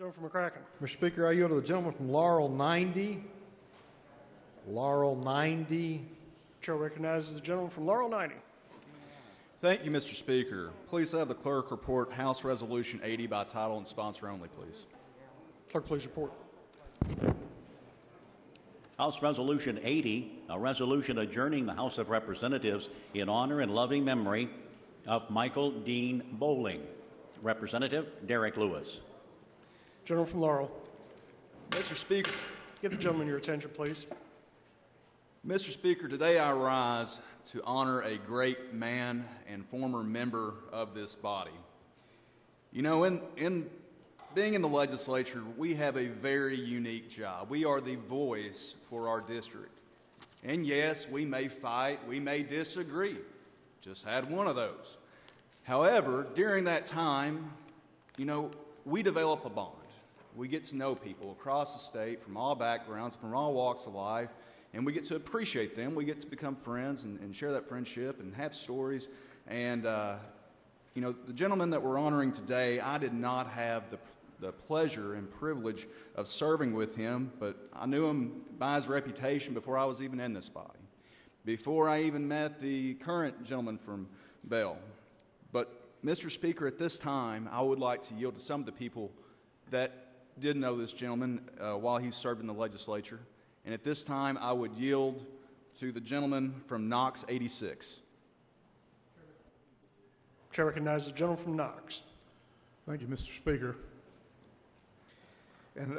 Gentleman from McCracken. Mr. Speaker, I yield to the gentleman from Laurel 90. Laurel 90. Chair recognizes the gentleman from Laurel 90. Thank you, Mr. Speaker. Please have the clerk report House Resolution 80 by title and sponsor only, please. Clerk, please report. House Resolution 80, a resolution adjourning the House of Representatives in honor and loving memory of Michael Dean Bowling. Representative Derek Lewis. Gentleman from Laurel. Mr. Speaker. Give the gentleman your attention, please. Mr. Speaker, today I rise to honor a great man and former member of this body. You know, in being in the legislature, we have a very unique job. We are the voice for our district. And yes, we may fight, we may disagree. Just had one of those. However, during that time, you know, we develop a bond. We get to know people across the state from all backgrounds, from all walks of life, and we get to appreciate them. We get to become friends and share that friendship and have stories. And, you know, the gentleman that we're honoring today, I did not have the pleasure and privilege of serving with him, but I knew him by his reputation before I was even in this body, before I even met the current gentleman from Bell. But, Mr. Speaker, at this time, I would like to yield to some of the people that did know this gentleman while he served in the legislature. And at this time, I would yield to the gentleman from Knox 86. Chair recognizes the gentleman from Knox. Thank you, Mr. Speaker. And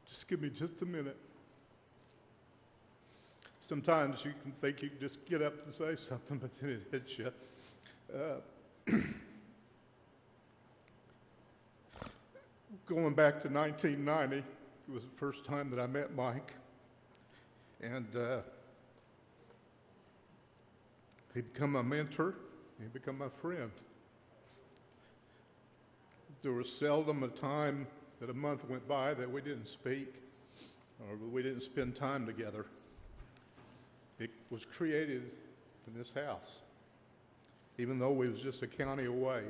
just give me just a minute. Sometimes you can think you can just get up and say something, but then it hits you. Going back to 1990, it was the first time that I met Mike, and he became a mentor, he became my friend. There was seldom a time that a month went by that we didn't speak or we didn't spend time together. It was created in this house, even though we was just a county away.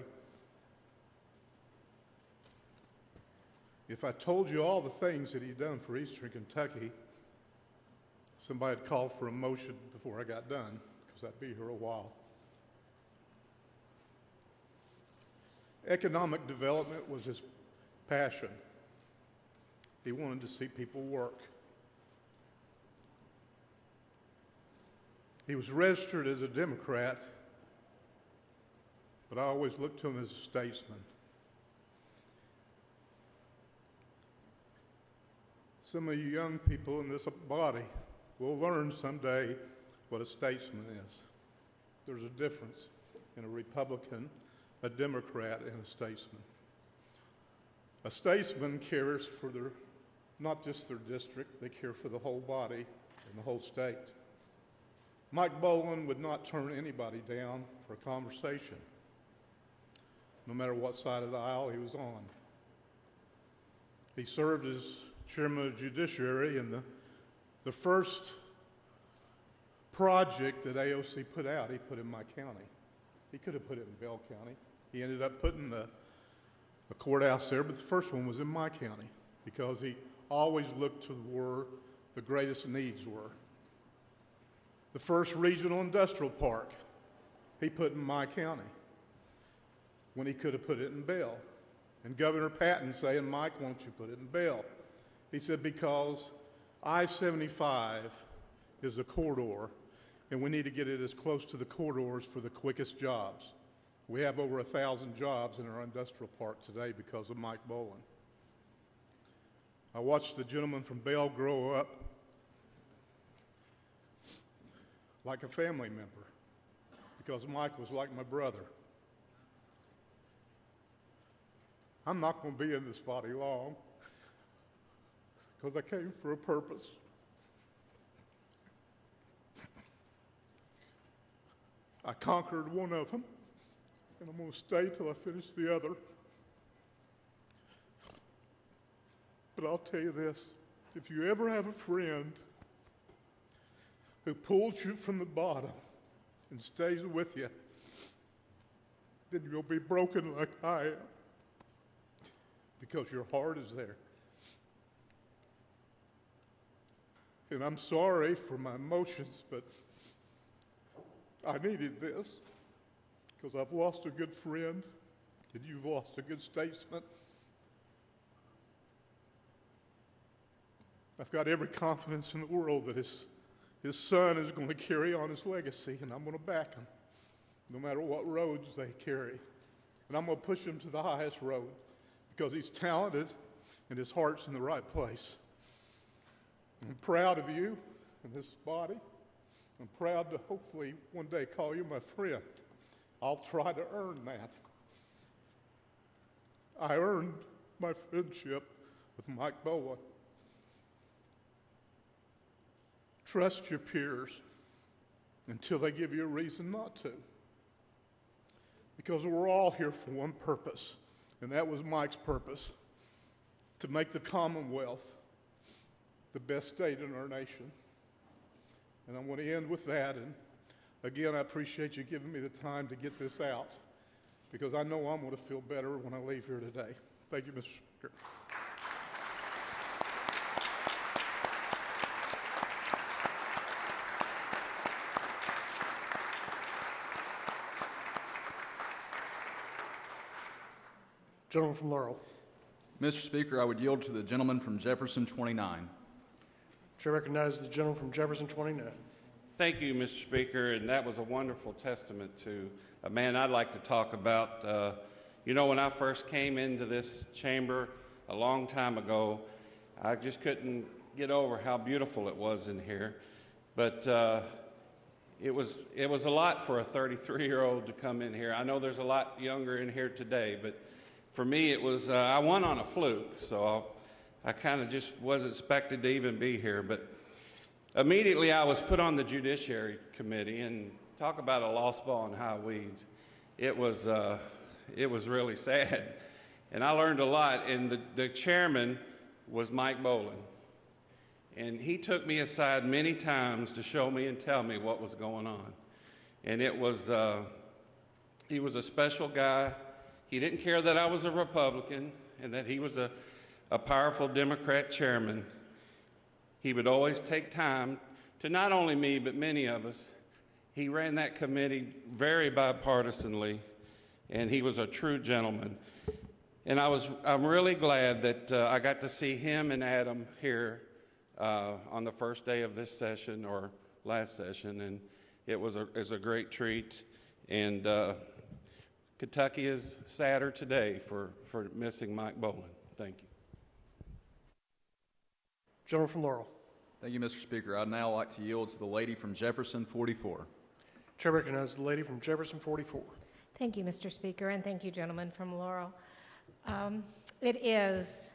If I told you all the things that he'd done for Eastern Kentucky, somebody would call for a motion before I got done, because I'd be here a while. Economic development was his passion. He wanted to see people work. He was registered as a Democrat, but I always looked to him as a statesman. Some of you young people in this body will learn someday what a statesman is. There's a difference in a Republican, a Democrat, and a statesman. A statesman cares for not just their district, they care for the whole body and the whole state. Mike Bowling would not turn anybody down for a conversation, no matter what side of the aisle he was on. He served as chairman of the judiciary, and the first project that AOC put out, he put in my county. He could have put it in Bell County. He ended up putting a courthouse there, but the first one was in my county because he always looked to where the greatest needs were. The first regional industrial park, he put in my county when he could have put it in Bell. And Governor Patton saying, Mike, won't you put it in Bell? He said, because I-75 is a corridor, and we need to get it as close to the corridors for the quickest jobs. We have over 1,000 jobs in our industrial park today because of Mike Bowling. I watched the gentleman from Bell grow up like a family member because Mike was like my brother. I'm not going to be in this body long because I came for a purpose. I conquered one of them, and I'm going to stay till I finish the other. But I'll tell you this, if you ever have a friend who pulls you from the bottom and stays with you, then you'll be broken like I am, because your heart is there. And I'm sorry for my emotions, but I needed this because I've lost a good friend and you've lost a good statesman. I've got every confidence in the world that his son is going to carry on his legacy, and I'm going to back him no matter what roads they carry. And I'm going to push him to the highest road because he's talented and his heart's in the right place. I'm proud of you and this body. I'm proud to hopefully one day call you my friend. I'll try to earn that. I earned my friendship with Mike Bowen. Trust your peers until they give you a reason not to. Because we're all here for one purpose, and that was Mike's purpose, to make the Commonwealth the best state in our nation. And I want to end with that. And again, I appreciate you giving me the time to get this out, because I know I'm going to feel better when I leave here today. Thank you, Mr. Speaker. Gentleman from Laurel. Mr. Speaker, I would yield to the gentleman from Jefferson 29. Chair recognizes the gentleman from Jefferson 29. Thank you, Mr. Speaker, and that was a wonderful testament to a man I'd like to talk about. When I first came into this chamber a long time ago, I just couldn't get over how beautiful it was in here. But it was a lot for a 33-year-old to come in here. I know there's a lot younger in here today, but for me it was, I won on a fluke, so I kind of just wasn't expected to even be here. But immediately I was put on the Judiciary Committee, and talk about a lost ball in high weeds. It was really sad, and I learned a lot. And the chairman was Mike Bowen, and he took me aside many times to show me and tell me what was going on. And he was a special guy. He didn't care that I was a Republican and that he was a powerful Democrat chairman. He would always take time to, not only me, but many of us. He ran that committee very bipartisanly, and he was a true gentleman. And I'm really glad that I got to see him and Adam here on the first day of this session, or last session, and it was a great treat. And Kentucky is sadder today for missing Mike Bowen. Thank you. Gentleman from Laurel. Thank you, Mr. Speaker. I'd now like to yield to the lady from Jefferson 44. Chair recognizes the lady from Jefferson 44. Thank you, Mr. Speaker, and thank you, gentlemen from Laurel. It is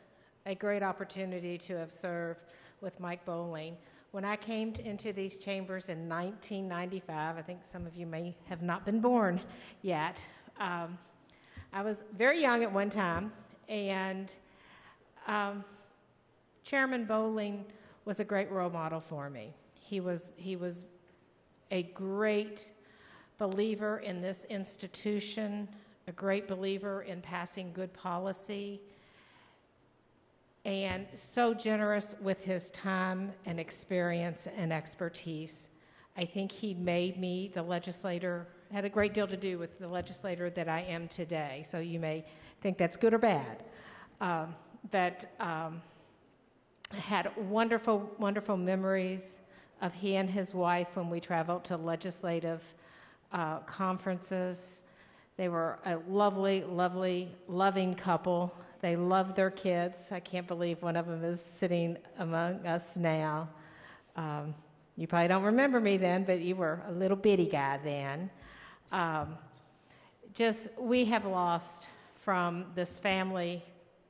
a great opportunity to have served with Mike Bowen. When I came into these chambers in 1995, I think some of you may have not been born yet. I was very young at one time, and Chairman Bowen was a great role model for me. He was a great believer in this institution, a great believer in passing good policy, and so generous with his time and experience and expertise. I think he made me the legislator, had a great deal to do with the legislator that I am today. So you may think that's good or bad. Had wonderful, wonderful memories of he and his wife when we traveled to legislative conferences. They were a lovely, lovely, loving couple. They loved their kids. I can't believe one of them is sitting among us now. You probably don't remember me then, but you were a little bitty guy then. We have lost from this family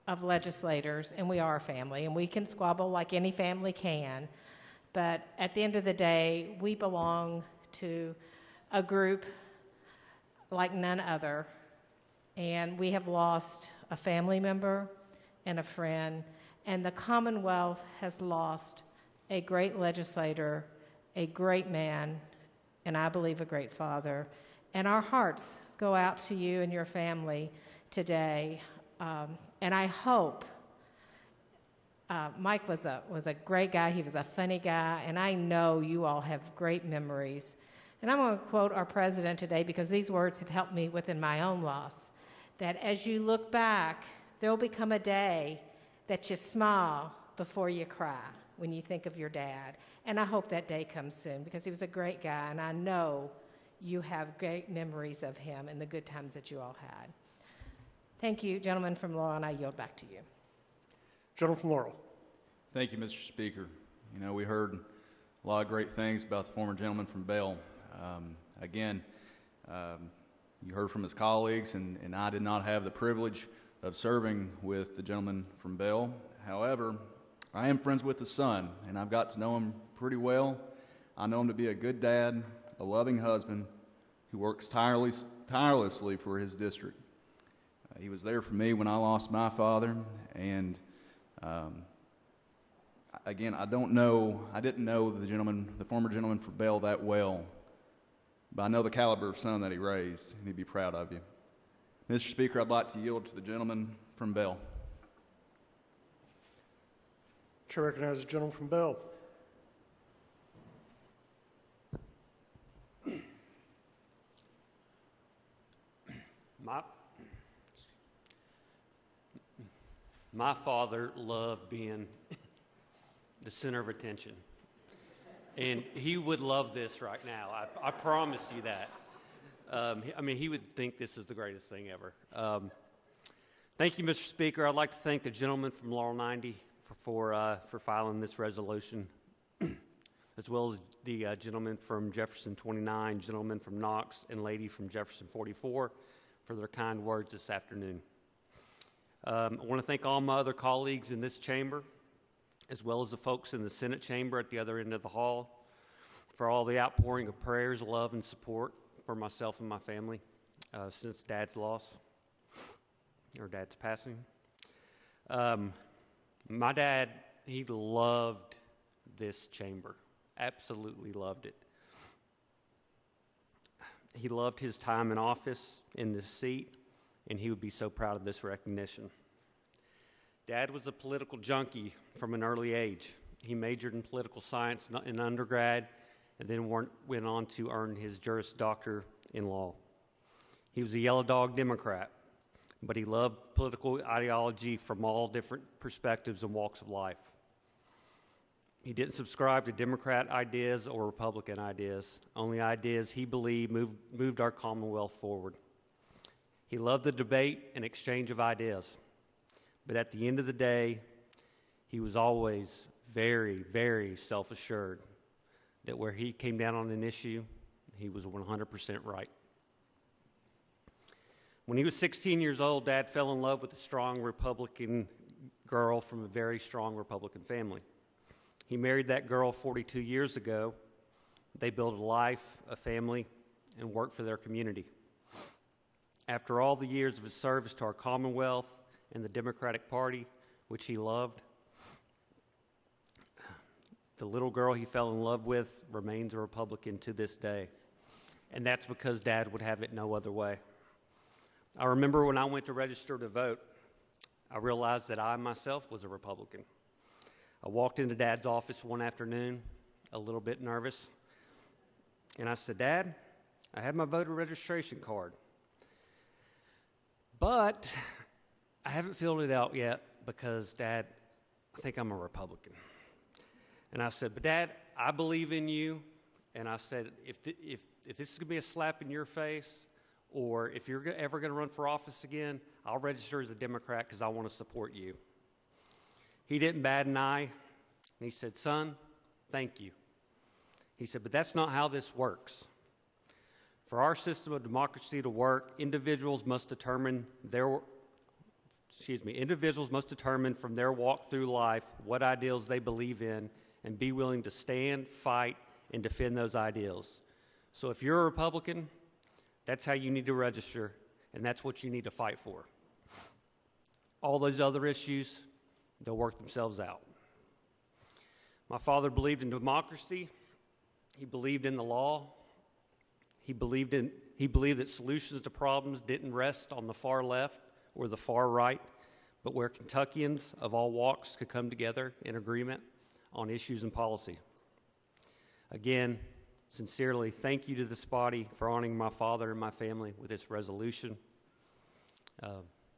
of legislators, and we are a family, and we can squabble like any family can, but at the end of the day, we belong to a group like none other, and we have lost a family member and a friend, and the Commonwealth has lost a great legislator, a great man, and I believe a great father, and our hearts go out to you and your family today. And I hope Mike was a great guy. He was a funny guy, and I know you all have great memories. And I'm going to quote our president today because these words have helped me within my own loss, that as you look back, there will become a day that you smile before you cry when you think of your dad. And I hope that day comes soon because he was a great guy, and I know you have great memories of him and the good times that you all had. Thank you, gentlemen from Laurel, and I yield back to you. Gentleman from Laurel. Thank you, Mr. Speaker. You know, we heard a lot of great things about the former gentleman from Bell. You heard from his colleagues, and I did not have the privilege of serving with the gentleman from Bell. However, I am friends with his son, and I've got to know him pretty well. I know him to be a good dad, a loving husband who works tirelessly for his district. He was there for me when I lost my father, and again, I didn't know the former gentleman from Bell that well, but I know the caliber of son that he raised, and he'd be proud of you. Mr. Speaker, I'd like to yield to the gentleman from Bell. Chair recognizes the gentleman from Bell. My father loved being the center of attention. And he would love this right now. I promise you that. He would think this is the greatest thing ever. Thank you, Mr. Speaker. I'd like to thank the gentleman from Laurel 90 for filing this resolution, as well as the gentleman from Jefferson 29, gentleman from Knox, and lady from Jefferson 44 for their kind words this afternoon. I want to thank all my other colleagues in this chamber, as well as the folks in the Senate chamber at the other end of the hall, for all the outpouring of prayers, love, and support for myself and my family since Dad's loss, or Dad's passing. My dad, he loved this chamber, absolutely loved it. He loved his time in office, in this seat, and he would be so proud of this recognition. Dad was a political junkie from an early age. He majored in political science in undergrad and then went on to earn his Juris Doctor in law. He was a yellow dog Democrat, but he loved political ideology from all different perspectives and walks of life. He didn't subscribe to Democrat ideas or Republican ideas, only ideas he believed moved our Commonwealth forward. He loved the debate and exchange of ideas, but at the end of the day, he was always very, very self-assured that where he came down on an issue, he was 100% right. When he was 16 years old, Dad fell in love with a strong Republican girl from a very strong Republican family. He married that girl 42 years ago. They built a life, a family, and worked for their community. After all the years of his service to our Commonwealth and the Democratic Party, which he loved, the little girl he fell in love with remains a Republican to this day. And that's because Dad would have it no other way. I remember when I went to register to vote, I realized that I myself was a Republican. I walked into Dad's office one afternoon, a little bit nervous, and I said, "Dad, I have my voter registration card, but I haven't filled it out yet because, Dad, I think I'm a Republican." And I said, "But Dad, I believe in you." And I said, if this is going to be a slap in your face, or if you're ever going to run for office again, I'll register as a Democrat because I want to support you. He didn't bat an eye, and he said, "Son, thank you." He said, "But that's not how this works. For our system of democracy to work, individuals must determine from their walk through life what ideals they believe in and be willing to stand, fight, and defend those ideals. So if you're a Republican, that's how you need to register, and that's what you need to fight for. All those other issues, they'll work themselves out." My father believed in democracy. He believed in the law. He believed in He believed that solutions to problems didn't rest on the far left or the far right, but where Kentuckians of all walks could come together in agreement on issues and policy. Again, sincerely, thank you to this body for honoring my father and my family with this resolution.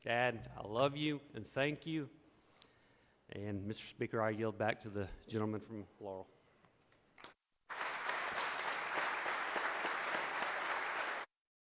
Dad, I love you and thank you. And Mr. Speaker, I yield back to the gentleman from Laurel.